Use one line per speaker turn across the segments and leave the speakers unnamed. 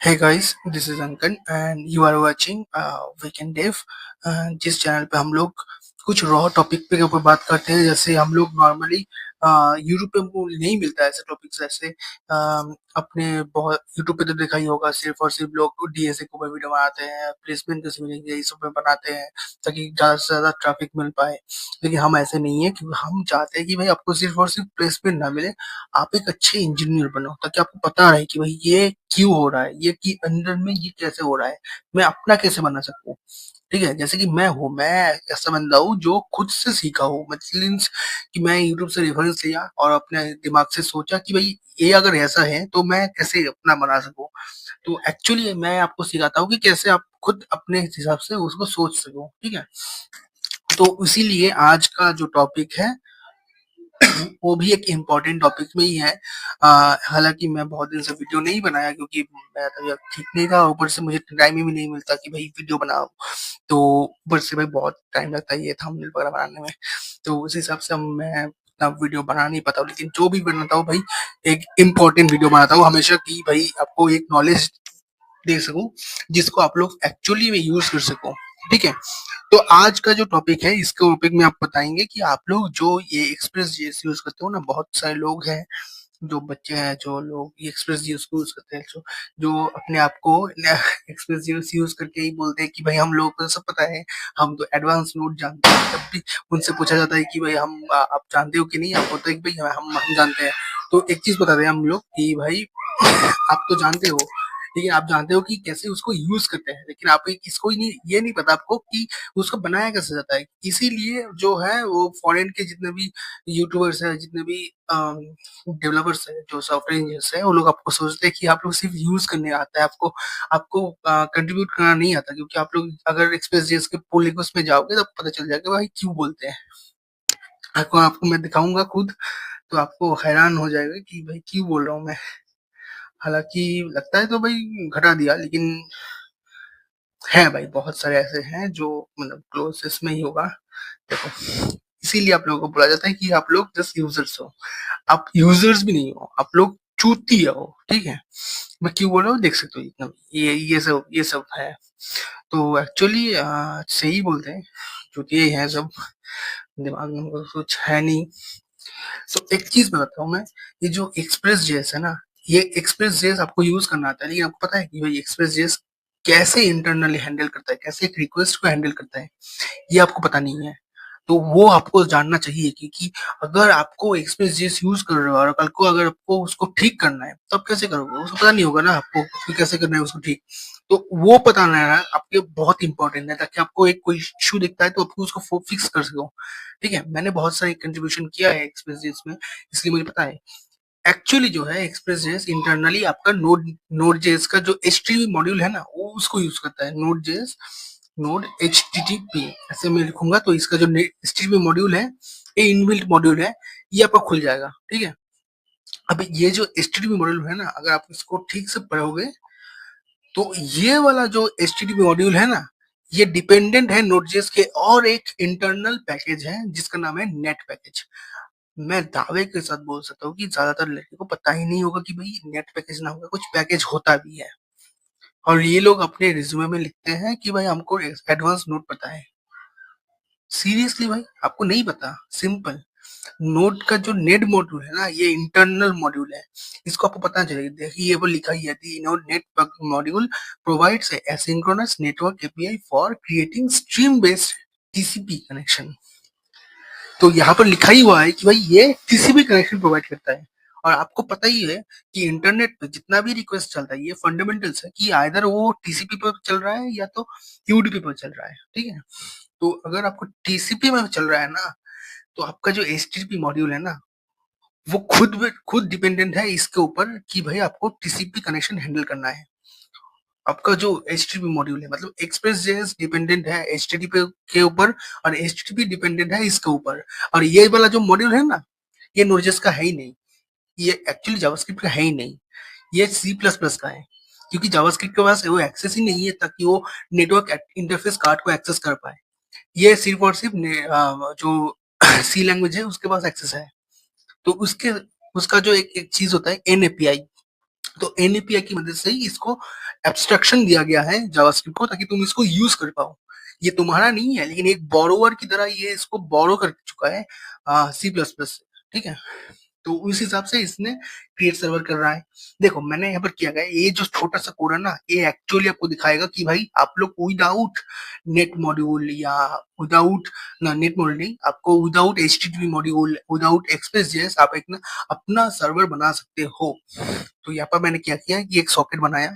Hey guys, this is Ankan and you are watching Weekend Dev। जिस channel पे हम लोग कुछ रॉ टॉपिक पे ऊपर बात करते हैं। जैसे हम लोग नॉर्मली यूट्यूब पे हमको नहीं मिलता है ऐसे टॉपिक्स। ऐसे अपने बहुत यूट्यूब पे तो देखा ही होगा, सिर्फ और सिर्फ लोग डीएसए के ऊपर वीडियो बनाते हैं, प्लेसमेंट कैसे मिलेंगे ये सब पे बनाते हैं ताकि ज्यादा से ज्यादा ट्रैफिक मिल पाए। लेकिन हम ऐसे नहीं है कि हम चाहते हैं कि भाई आपको सिर्फ और सिर्फ प्लेसमेंट ना मिले, आप एक अच्छे इंजीनियर बनो ताकि आपको पता रहे कि भाई ये क्यों हो रहा है, ये कि अंदर में ये कैसे हो रहा है, मैं अपना कैसे बना सकूं। ठीक है, जैसे कि मैं ऐसा बंदा हूँ जो खुद से सीखा हूँ। मतलब कि मैं यूट्यूब से रेफरेंस लिया और अपने दिमाग से सोचा कि भाई ये अगर ऐसा है तो मैं कैसे अपना बना सकूं। तो एक्चुअली मैं आपको सिखाता हूँ कि कैसे आप खुद अपने हिसाब से उसको सोच सको। ठीक है, तो इसीलिए आज का जो टॉपिक है वो भी एक इम्पोर्टेंट टॉपिक में ही है। हालांकि मैं बहुत दिन से वीडियो नहीं बनाया क्योंकि मेरा तबीयत ठीक नहीं था, ऊपर से मुझे टाइम ही नहीं मिलता कि भाई वीडियो बनाओ। तो ऊपर से भाई बहुत टाइम लगता है ये थंबनेल वगैरह बनाने में। तो उस हिसाब से मैं इतना वीडियो बना नहीं पाता हूँ, लेकिन जो भी बनाता हूँ भाई एक इम्पोर्टेंट वीडियो बनाता हूँ हमेशा, कि भाई आपको एक नॉलेज दे सकूं जिसको आप लोग एक्चुअली में यूज कर सको। ठीक है, तो आज का जो टॉपिक है इसके टॉपिक में आप बताएंगे कि आप लोग जो ये एक्सप्रेस जेएस यूज करते हो ना, बहुत सारे लोग हैं जो बच्चे हैं जो लोग ये एक्सप्रेस जेएस को यूज करते हैं, जो अपने आप को एक्सप्रेस जेएस यूज करके ही बोलते हैं कि भाई हम लोग को तो सब पता है, हम तो एडवांस नोट जानते हैं। जब भी उनसे पूछा जाता है कि भाई हम आप जानते हो कि नहीं, आप बोलते हैं कि भाई हम जानते हैं। तो एक चीज बता दें हम लोग कि भाई आप तो जानते हो, लेकिन आप जानते हो कि कैसे उसको यूज करते हैं, लेकिन आप इसको ही नहीं, ये नहीं पता आपको कि उसको बनाया कैसे जाता है। इसीलिए जो है वो फॉरेन के जितने भी यूट्यूबर्स हैं, जितने भी डेवलपर्स हैं, जो सॉफ्टवेयर इंजीनियर्स हैं, वो लोग आपको सोचते हैं कि आप लोग सिर्फ यूज करने आता है, आपको आपको कंट्रीब्यूट करना नहीं आता। क्योंकि आप लोग अगर एक्सप्रेस जेएस के पुल रिक्वेस्ट में जाओगे तो आपको पता चल जाएगा भाई क्यों बोलते हैं। आपको आपको मैं दिखाऊंगा खुद, तो आपको हैरान हो जाएगा कि भाई क्यों बोल रहा हूँ मैं। हालांकि लगता है तो भाई घटा दिया, लेकिन है भाई बहुत सारे ऐसे हैं जो मतलब क्लोजेस्ट में ही होगा। देखो, इसीलिए आप लोगों को बोला जाता है कि आप लोग जस्ट यूजर्स हो, आप यूजर्स भी नहीं हो, आप लोग चूतिया हो। ठीक है, मैं क्यों बोल रहा हूँ देख सकते हो, इतना ये सब है। तो एक्चुअली सही बोलते हैं, चूतिया ही है सब, दिमाग में उनको कुछ है नहीं। तो एक चीज बताता हूँ मैं, ये जो एक्सप्रेस जेएस है ना, ये एक्सप्रेस जेएस आपको यूज करना आता है, लेकिन आपको पता है कि भाई एक्सप्रेस जेएस कैसे इंटरनली हैंडल करता है, कैसे एक रिक्वेस्ट को हैंडल करता है, ये आपको पता नहीं है। तो वो आपको जानना चाहिए, क्योंकि अगर आपको एक्सप्रेस जेएस यूज कर रहे हो और कल को अगर आपको उसको ठीक करना है तो आप कैसे करोगे, उसको पता नहीं होगा ना आपको कि कैसे करना है उसको ठीक। तो वो पता रहना आपके बहुत इंपॉर्टेंट है, ताकि आपको एक कोई इश्यू दिखता है तो आपको उसको फिक्स कर सको। ठीक है, मैंने बहुत सारी कंट्रीब्यूशन किया है एक्सप्रेस जेएस में, इसलिए मुझे पता है। एक्चुअली जो है एक्सप्रेस जेएस इंटरनली आपका नोड जेएस का जो एचटीटीपी मॉड्यूल है ना, वो उसको यूज करता है। नोड जेएस नोड एचटीटीपी ऐसे मैं लिखूंगा तो इसका जो एचटीटीपी मॉड्यूल है, ये इनबिल्ट मॉड्यूल है, ये आपका खुल जाएगा। ठीक है, अब ये जो एचटीटीपी मॉड्यूल है ना, अगर आप इसको ठीक से पढ़ोगे तो ये वाला जो एचटीटीपी मॉड्यूल है ना, ये डिपेंडेंट है नोड.js के और एक इंटरनल पैकेज है जिसका नाम है नेट पैकेज। मैं दावे के साथ बोल सकता हूँ कि ज्यादातर लड़के को पता ही नहीं होगा कि भाई नेट पैकेज ना होगा कुछ पैकेज होता भी है, और ये लोग अपने रिज्यूमे में लिखते हैं कि भाई हमको एडवांस नोट पता है। सीरियसली भाई आपको नहीं पता? सिंपल, नोट का जो नेट मॉड्यूल है ना, ये इंटरनल मॉड्यूल है, इसको आपको पता चलेगा। देखिए ये वो लिखा ही है, the Node net module provides asynchronous network API for creating stream based TCP connection. तो यहाँ पर लिखा ही हुआ है कि भाई ये टीसीपी कनेक्शन प्रोवाइड करता है। और आपको पता ही है कि इंटरनेट पे जितना भी रिक्वेस्ट चलता है, ये फंडामेंटल्स है कि आइदर वो टीसीपी पर चल रहा है या तो यूडीपी पर चल रहा है। ठीक है, तो अगर आपको टीसीपी में चल रहा है ना, तो आपका जो एचटीटीपी मॉड्यूल है ना, वो खुद डिपेंडेंट है इसके ऊपर कि भाई आपको टीसीपी कनेक्शन हैंडल करना है। आपका जो एचटीटीपी मॉड्यूल है, मतलब एक्सप्रेस जेएस डिपेंडेंट है एचटीटीपी के ऊपर, और एचटीटीपी डिपेंडेंट है इसके ऊपर। और ये वाला जो मॉड्यूल है ना, ये नोड.js का है ही नहीं, ये एक्चुअली जावास्क्रिप्ट का है ही नहीं, ये सी प्लस प्लस का है। क्योंकि जावास्क्रिप्ट के पास वो एक्सेस ही नहीं है ताकि वो नेटवर्क इंटरफेस कार्ड को एक्सेस कर पाए। ये सिर्फ और सिर्फ जो सी लैंग्वेज है उसके पास एक्सेस है। तो उसका जो एक चीज होता है एनएपीआई, तो एनएपीआई की मदद से ही इसको एब्स्ट्रैक्शन दिया गया है जावास्क्रिप्ट को, ताकि तुम इसको यूज कर पाओ। ये तुम्हारा नहीं है, लेकिन एक बोरोवर की तरह ये इसको बोरो कर चुका है सी प्लस प्लस से, ठीक है। तो उस हिसाब से इसने क्रिएट सर्वर कर रहा है। देखो मैंने यहाँ पर किया गया, ये जो छोटा सा कोड है ना, ये एक्चुअली आपको दिखाएगा कि भाई आप लोग विदाउट नेट मॉड्यूल या विदाउट ना नेट मॉड्यूल नहीं, आपको without HTTP module, without express JS आप एक ना अपना सर्वर बना सकते हो। तो यहाँ पर मैंने क्या किया कि एक सॉकेट बनाया,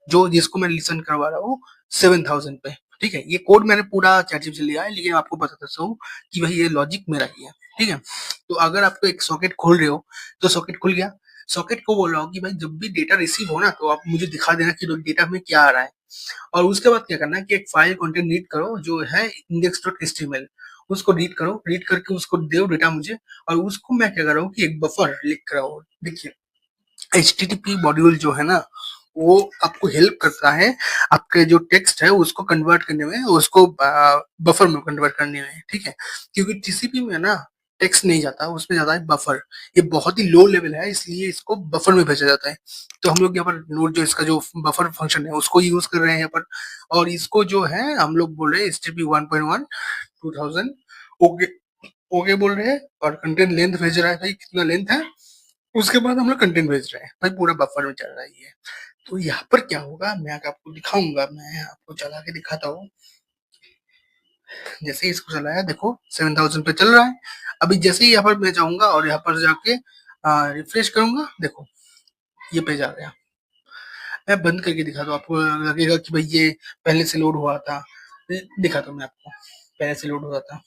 जो जिसको मैं लिसन करवा रहा हूँ 7000 पे, ठीक है। ये कोड मैंने पूरा चैटजीपीटी से लिया है, लेकिन आपको बताता हूँ कि भाई ये लॉजिक मेरा ही है, ठीक है। तो अगर आप तो एक सॉकेट खोल रहे हो, तो सॉकेट खुल गया, सॉकेट को बोल रहा हूँ कि भाई जब भी डेटा रिसीव हो ना, तो आप मुझे दिखा देना कि डेटा में क्या आ रहा है। और उसके बाद क्या करना है कि एक फाइल कंटेंट रीड करो जो है index.html, उसको रीड करो, रीड करके उसको दो डेटा मुझे, और उसको मैं क्या कर रहा हूँ कि एक बफर लिख रहा हूँ। देखिए एचटीटीपी मॉड्यूल जो है ना, वो आपको हेल्प करता है आपके जो टेक्स्ट है उसको कन्वर्ट करने में, उसको बफर में कन्वर्ट करने में, ठीक है। क्योंकि टीसीपी में ना टेक्स्ट नहीं जाता, उसमें जाता है बफर। ये बहुत ही लो लेवल है, इसलिए इसको बफर में भेजा जाता है। तो हम लोग यहाँ पर नोट जो इसका जो बफर फंक्शन है उसको यूज कर रहे हैं यहाँ पर। और इसको जो है हम लोग बोल रहे हैं एचटीटीपी 1.1 2000 ओके, ओके बोल रहे हैं। और कंटेंट लेंथ भेज रहा है भाई, कितना लेंथ है। उसके बाद हम लोग कंटेंट भेज रहे हैं भाई, पूरा बफर में चल रहा है ये। तो यहाँ पर क्या होगा मैं आपको दिखाऊंगा, मैं आपको चला के दिखाता हूँ। जैसे ही इसको चलाया, देखो 7000 पे चल रहा है। अभी जैसे ही यहाँ पर मैं जाऊंगा और यहाँ पर जाके रिफ्रेश करूंगा, देखो ये पेज आ गया। मैं बंद करके दिखाता हूँ, आपको लगेगा कि भाई ये पहले से लोड हुआ था। दिखाता हूँ मैं आपको, पहले से लोड हुआ था।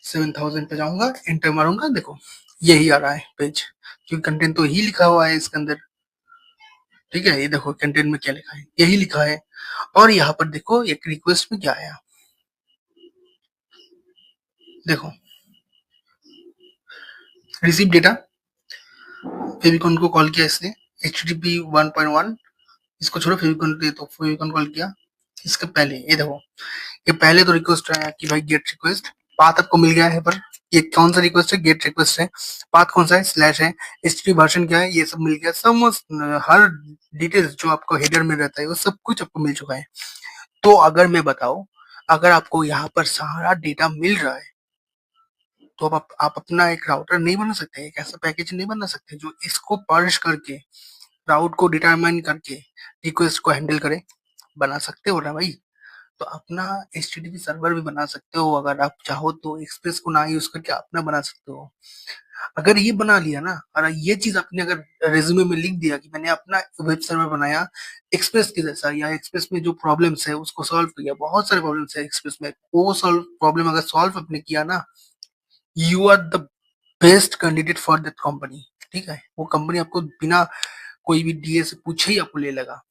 7000 पे जाऊंगा, एंटर मारूंगा, देखो यही आ रहा है पेज, क्योंकि कंटेंट तो ही लिखा हुआ है इसके अंदर, ठीक है। ये देखो कंटेंट में क्या लिखा है, यही लिखा है। और यहाँ पर देखो एक रिक्वेस्ट में क्या आया, देखो रिसीव डेटा, फेविकॉन को कॉल किया इसने, HTTP 1.1, इसको छोड़ो, फेविकॉन दे तो फेविकॉन कॉल किया। इसके पहले ये देखो, ये पहले तो रिक्वेस्ट आया कि भाई गेट रिक्वेस्ट, पाथ आपको मिल गया है। पर ये कौन सा रिक्वेस्ट है, गेट रिक्वेस्ट है। पाथ कौन सा है, स्लैश है। HTTP वर्जन क्या है, ये सब मिल गया, सब हर डिटेल्स जो आपको हेडर में रहता है वो सब कुछ आपको मिल चुका है। तो अगर मैं बताऊं, अगर आपको यहाँ पर सारा डेटा मिल रहा है, तो अब आप अपना एक राउटर नहीं बना सकते, एक ऐसा पैकेज नहीं बना सकते जो इसको पर्श करके, राउट को डिटरमाइन करके रिक्वेस्ट को हैंडल करे। बना सकते हो ना भाई। तो अपना HTTP सर्वर भी बना सकते हो, अगर आप चाहो तो एक्सप्रेस को ना यूज करके अपना बना सकते हो। अगर ये बना लिया ना, और ये चीज आपने अगर रेज्यूमे में लिख दिया कि मैंने अपना वेब सर्वर बनाया एक्सप्रेस के जैसा, या एक्सप्रेस में जो प्रॉब्लम्स है उसको सॉल्व किया, बहुत सारे प्रॉब्लम्स है एक्सप्रेस में, वो सॉल्व प्रॉब्लम अगर सॉल्व आपने किया ना, you are the best candidate for that company, ठीक है। वो कंपनी आपको बिना कोई भी डीए से पूछे ही आपको ले लगा,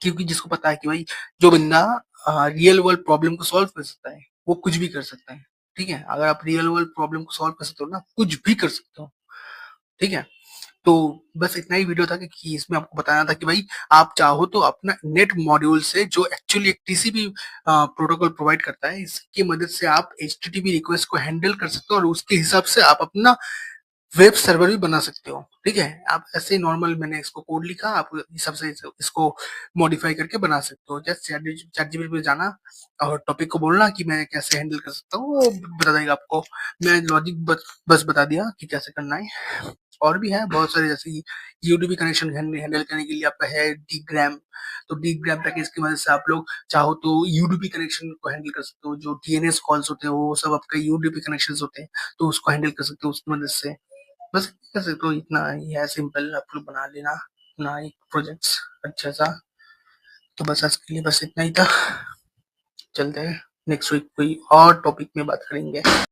क्योंकि जिसको पता है कि भाई जो बंदा रियल वर्ल्ड प्रॉब्लम को सॉल्व कर सकता है वो कुछ भी कर सकता है, ठीक है। अगर आप रियल वर्ल्ड प्रॉब्लम को सॉल्व कर सकते हो ना, कुछ भी कर सकते हो, ठीक है। तो बस इतना ही वीडियो था कि इसमें आपको बताना था कि भाई आप चाहो तो अपना नेट मॉड्यूल से, जो एक्चुअली एक टीसीपी प्रोटोकॉल प्रोवाइड करता है, इसकी मदद से आप एचटीटीपी रिक्वेस्ट को हैंडल कर सकते हो, और उसके हिसाब से आप अपना वेब सर्वर भी बना सकते हो, ठीक है। आप ऐसे ही नॉर्मल मैंने इसको कोड लिखा, आप इस सबसे इसको मॉडिफाई करके बना सकते हो। जस्ट चैट जीपीटी पे जाना और टॉपिक को बोलना कि मैं कैसे हैंडल कर सकता हूँ, वो बता देगा आपको। मैं लॉजिक बस बता दिया कि कैसे करना है। और भी है बहुत सारे, जैसे यूडीपी कनेक्शन हैंडल करने के लिए आपका है डीग्राम। तो डीग्राम पैकेज की मदद से आप लोग चाहो तो यूडीपी कनेक्शन को हैंडल कर सकते हो, जो डीएनएस कॉल्स होते हैं वो सब आपके यूडीपी कनेक्शन होते हैं, तो उसको हैंडल कर सकते हो उसकी मदद से। बस कैसे, तो इतना ही है सिंपल, आप लोग बना लेना अपना एक प्रोजेक्ट्स अच्छा सा। तो बस आज के लिए बस इतना ही था, चलते हैं नेक्स्ट वीक कोई और टॉपिक में बात करेंगे।